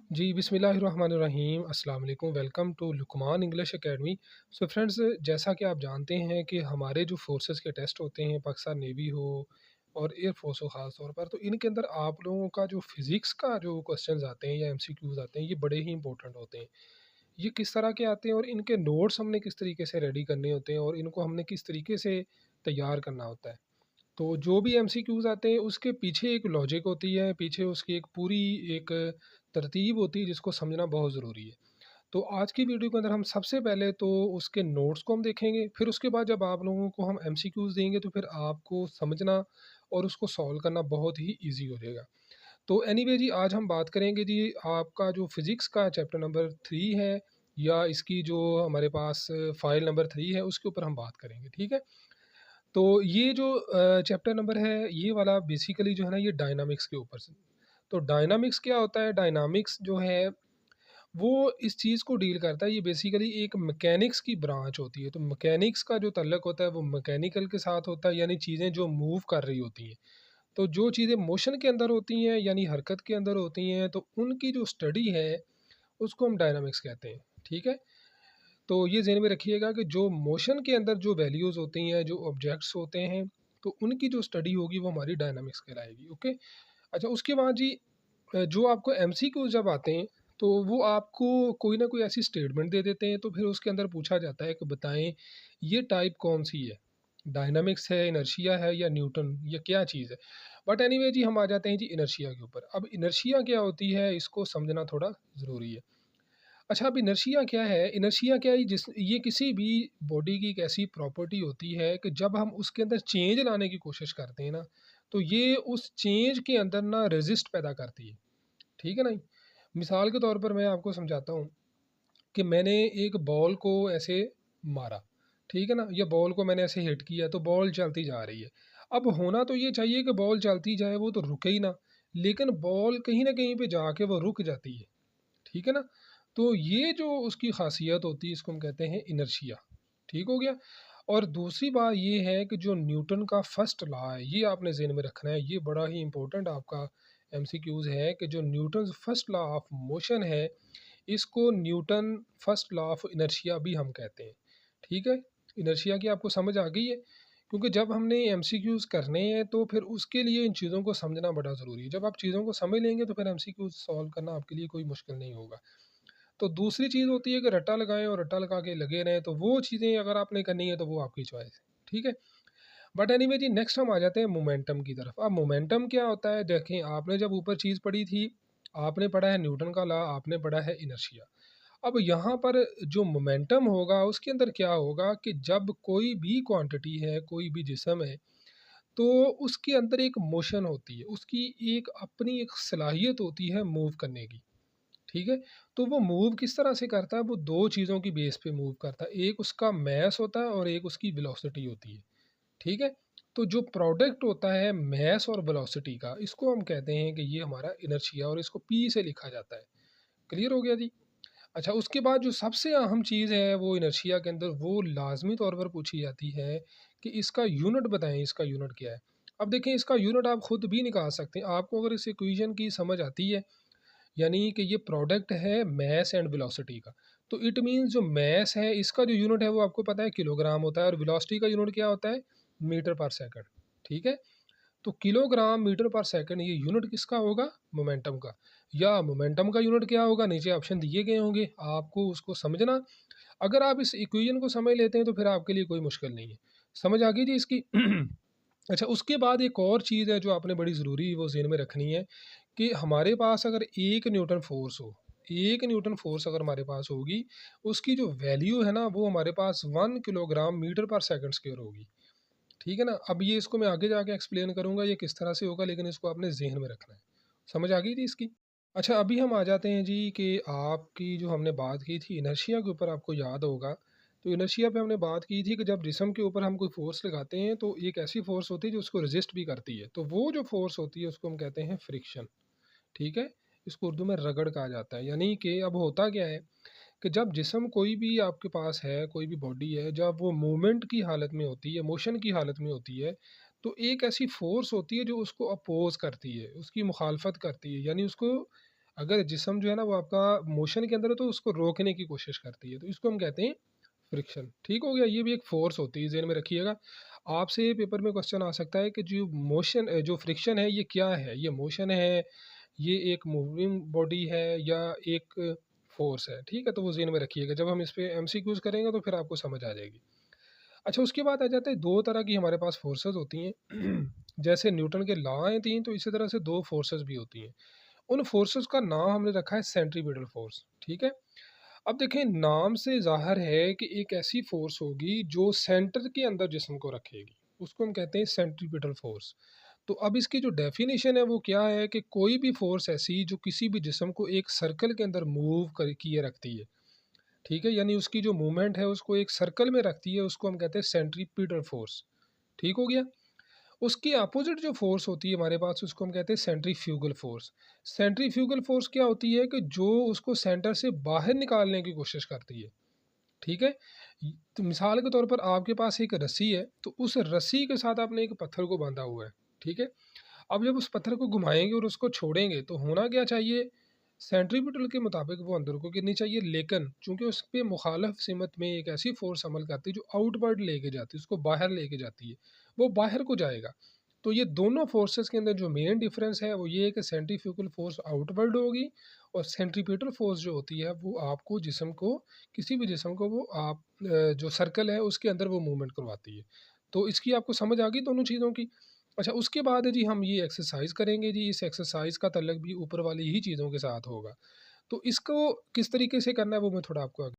जी, बिस्मिल्लाहिर्रहमानिर्रहीम, अस्सलाम वालेकुम, welcome to Luqman English academy. So friends, जैसा कि आप जानते हैं कि हमारे जो फोर्सेस के टेस्ट होते हैं, पाकिस्तान नेवी हो और एयर फोर्स हो ख़ास तौर पर, तो इनके अंदर आप लोगों का जो फ़िज़िक्स का जो क्वेश्चंस आते हैं या एमसीक्यूज़ आते हैं, ये बड़े ही इंपॉर्टेंट होते हैं। ये किस तरह के आते हैं और इनके नोट्स हमने किस तरीके से रेडी करने होते हैं और इनको हमने किस तरीके से तैयार करना होता है। तो जो भी एमसीक्यूज़ आते हैं उसके पीछे एक लॉजिक होती है, पीछे उसकी एक पूरी एक तरतीब होती है जिसको समझना बहुत ज़रूरी है। तो आज की वीडियो के अंदर हम सबसे पहले तो उसके नोट्स को हम देखेंगे, फिर उसके बाद जब आप लोगों को हम एमसीक्यूज़ देंगे तो फिर आपको समझना और उसको सॉल्व करना बहुत ही ईज़ी हो जाएगा। तो एनीवे जी, आज हम बात करेंगे जी आपका जो फ़िज़िक्स का चैप्टर नंबर 3 है या इसकी जो हमारे पास फ़ाइल नंबर 3 है उसके ऊपर हम बात करेंगे, ठीक है? तो ये जो चैप्टर नंबर है ये वाला बेसिकली जो है ना ये डायनामिक्स के ऊपर से। तो डायनामिक्स क्या होता है? डायनामिक्स जो है वो इस चीज़ को डील करता है, ये बेसिकली एक मैकेनिक्स की ब्रांच होती है। तो मैकेनिक्स का जो तल्लक होता है वो मैकेनिकल के साथ होता है, यानी चीज़ें जो मूव कर रही होती हैं। तो जो चीज़ें मोशन के अंदर होती हैं यानी हरकत के अंदर होती हैं तो उनकी जो स्टडी है उसको हम डायनामिक्स कहते हैं, ठीक है? तो ये ज़हन में रखिएगा कि जो मोशन के अंदर जो वैल्यूज़ होती हैं, जो ऑब्जेक्ट्स होते हैं, तो उनकी जो स्टडी होगी वो हमारी डायनामिक्स कहलाएगी, ओके? अच्छा, उसके बाद जी जो आपको एमसीक्यूज़ जब आते हैं, तो वो आपको कोई ना कोई ऐसी स्टेटमेंट दे देते हैं, तो फिर उसके अंदर पूछा जाता है कि बताएँ ये टाइप कौन-सी है? डायनामिक्स है, इनर्शिया है या न्यूटन या क्या चीज़ है? बट एनीवे जी हम आ जाते हैं जी इनर्शिया के ऊपर। अब इनर्शिया क्या होती है इसको समझना थोड़ा ज़रूरी है। अच्छा, अब इनर्शिया क्या है? इनर्शिया क्या है जिस ये किसी भी बॉडी की एक ऐसी प्रॉपर्टी होती है कि जब हम उसके अंदर चेंज लाने की कोशिश करते हैं ना, तो ये उस चेंज के अंदर ना रेज़िस्ट पैदा करती है। ठीक है ना? मिसाल के तौर पर मैं आपको समझाता हूँ कि मैंने एक बॉल को ऐसे मारा, ठीक है ना? या बॉल को मैंने ऐसे हिट किया तो बॉल चलती जा रही है। अब होना तो ये चाहिए कि बॉल चलती जाए, वो तो रुके ही ना, लेकिन बॉल कहीं न कहीं पे जाके वो रुक जाती है। ठीक है ना? तो ये जो उसकी ख़ासियत होती है इसको हम कहते हैं इनर्शिया, ठीक हो गया? और दूसरी बात ये है कि जो न्यूटन का फर्स्ट लॉ है, ये आपने ज़हन में रखना है, ये बड़ा ही इम्पोर्टेंट आपका एमसीक्यूज़ है कि जो Newton's first law of motion है, इसको Newton first law of inertia भी हम कहते हैं, ठीक है? इनर्शिया की आपको समझ आ गई है? क्योंकि जब हमने एमसीक्यूज़ करने हैं तो फिर उसके लिए इन चीज़ों को समझना बड़ा ज़रूरी है। जब आप चीज़ों को समझ लेंगे तो फिर एमसीक्यूज़ सॉल्व करना आपके लिए कोई मुश्किल नहीं होगा। तो दूसरी चीज़ होती है कि रट्टा लगाएँ और रट्टा लगा के लगे रहें, तो वो चीज़ें अगर आपने करनी है तो वो आपकी चॉइस है, ठीक है? बट एनीवे जी, नेक्स्ट हम आ जाते हैं मोमेंटम की तरफ। अब मोमेंटम क्या होता है? देखें, आपने जब ऊपर चीज़ पढ़ी थी, आपने पढ़ा है न्यूटन का लॉ, आपने पढ़ा है इनर्शिया। अब यहाँ पर जो मोमेंटम होगा उसके अंदर क्या होगा कि जब कोई भी क्वांटिटी है, कोई भी जिस्म है, तो उसके अंदर एक मोशन होती है, उसकी एक अपनी एक सलाहियत होती है मूव करने की। ठीक है? तो वो मूव किस तरह से करता है? वो 2 चीज़ों की बेस पे मूव करता है। एक उसका मास होता है और एक उसकी वेलोसिटी होती है। ठीक है? तो जो प्रोडक्ट होता है मास और वेलोसिटी का, इसको हम कहते हैं कि ये हमारा इनर्शिया और इसको पी से लिखा जाता है। क्लियर हो गया जी? अच्छा, उसके बाद जो सबसे अहम चीज़ है वो इनर्शिया के अंदर वो लाज़मी तौर पर पूछी जाती है कि इसका यूनिट बताएँ, इसका यूनिट क्या है? अब देखें, इसका यूनिट आप खुद भी निकाल सकते हैं। आपको अगर इस इक्वेशन की समझ आती है, यानी कि ये प्रोडक्ट है मास एंड वेलोसिटी का। तो इट मीन्स जो मास है इसका जो यूनिट है वो आपको पता है किलोग्राम होता है और वेलोसिटी का यूनिट क्या होता है? मीटर पर सेकंड। ठीक है? तो किलोग्राम मीटर पर सेकंड ये यूनिट किसका होगा? मोमेंटम का। या मोमेंटम का यूनिट क्या होगा? नीचे ऑप्शन दिए गए होंगे, आपको उसको समझना। अगर आप इस इक्वेशन को समझ लेते हैं तो फिर आपके लिए कोई मुश्किल नहीं है। समझ आ गई जी इसकी? अच्छा, उसके बाद एक और चीज़ है जो आपने बड़ी ज़रूरी वो ज़हन में रखनी है कि हमारे पास अगर 1 न्यूटन फ़ोर्स हो, 1 न्यूटन फ़ोर्स अगर हमारे पास होगी, उसकी जो वैल्यू है ना वो हमारे पास 1 किलोग्राम मीटर पर सेकंड स्क्वायर होगी। ठीक है ना? अब ये इसको मैं आगे जाके एक्सप्लेन करूँगा ये किस तरह से होगा, लेकिन इसको आपने ज़हन में रखना है। समझ आ गई थी इसकी? अच्छा, अभी हम आ जाते हैं जी कि आपकी जो हमने बात की थी इनर्शिया के ऊपर, आपको याद होगा। तो इनर्शिया पे हमने बात की थी कि जब जिस्म के ऊपर हम कोई फ़ोर्स लगाते हैं तो एक ऐसी फ़ोर्स होती है जो उसको रेज़िस्ट भी करती है। तो वो जो फ़ोर्स होती है उसको हम कहते हैं फ्रिक्शन। ठीक है? इसको उर्दू में रगड़ कहा जाता है। यानी कि अब होता क्या है कि जब जिस्म कोई भी आपके पास है, कोई भी बॉडी है, जब वो मूवमेंट की हालत में होती है, मोशन की हालत में होती है, तो एक ऐसी फ़ोर्स होती है जो उसको अपोज़ करती है, उसकी मुखालफत करती है, यानी उसको अगर जिस्म जो है ना वो आपका मोशन के अंदर है तो उसको रोकने की कोशिश करती है, तो इसको हम कहते हैं फ्रिक्शन। ठीक हो गया? ये भी एक फ़ोर्स होती है, ज़हन में रखिएगा। आपसे पेपर में क्वेश्चन आ सकता है कि जो मोशन जो फ्रिक्शन है ये क्या है? ये मोशन है, ये एक मूविंग बॉडी है या एक फ़ोर्स है, ठीक है? तो वो ज़हन में रखिएगा, जब हम इस पे एमसीक्यूज़ करेंगे तो फिर आपको समझ आ जाएगी। अच्छा, उसके बाद आ जाता है 2 तरह की हमारे पास फ़ोर्सेस होती हैं। जैसे न्यूटन के लॉ हैं 3, तो इसी तरह से 2 फ़ोर्सेस भी होती हैं। उन फ़ोर्सेस का नाम हमने रखा है सेंट्रीपिटल फ़ोर्स, ठीक है? अब देखें, नाम से ज़ाहिर है कि एक ऐसी फ़ोर्स होगी जो सेंटर के अंदर जिस्म को रखेगी, उसको हम कहते हैं सेंट्रीपिटल फ़ोर्स। तो अब इसकी जो डेफ़िनिशन है वो क्या है कि कोई भी फ़ोर्स ऐसी जो किसी भी जिस्म को एक सर्कल के अंदर मूव कर किए रखती है, ठीक है? यानी उसकी जो मूवमेंट है उसको एक सर्कल में रखती है, उसको हम कहते हैं सेंट्रीपिटल फ़ोर्स, ठीक हो गया? उसकी अपोज़िट जो फ़ोर्स होती है हमारे पास उसको हम कहते हैं सेंट्रीफ्यूगल फ़ोर्स। सेंट्रीफ्यूगल फ़ोर्स क्या होती है कि जो उसको सेंटर से बाहर निकालने की कोशिश करती है, ठीक है? तो मिसाल के तौर पर आपके पास एक रस्सी है, तो उस रस्सी के साथ आपने एक पत्थर को बाँधा हुआ है, ठीक है? अब जब उस पत्थर को घुमाएँगे और उसको छोड़ेंगे तो होना क्या चाहिए? सेंट्रीपिटल के मुताबिक वो अंदर को गिरनी चाहिए, लेकिन चूँकि उस पे मुखालफ सिमत में एक ऐसी फ़ोर्स अमल करती है जो आउटवर्ड लेके जाती है, उसको बाहर लेके जाती है, वो बाहर को जाएगा। तो ये दोनों फ़ोर्सेस के अंदर जो मेन डिफ़रेंस है वो ये है कि सेंट्रीफ्यूगल फ़ोर्स आउटवर्ड होगी और सेंट्रीपिटल फ़ोर्स जो होती है वो आपको जिस्म को, किसी भी जिस्म को वो जो सर्कल है उसके अंदर वो मूवमेंट करवाती है। तो इसकी आपको समझ आ गई दोनों चीज़ों की? अच्छा, उसके बाद है जी हम ये एक्सरसाइज़ करेंगे जी, इस एक्सरसाइज़ का तल्लक भी ऊपर वाली ही चीज़ों के साथ होगा। तो इसको किस तरीके से करना है वो मैं थोड़ा आपको आगे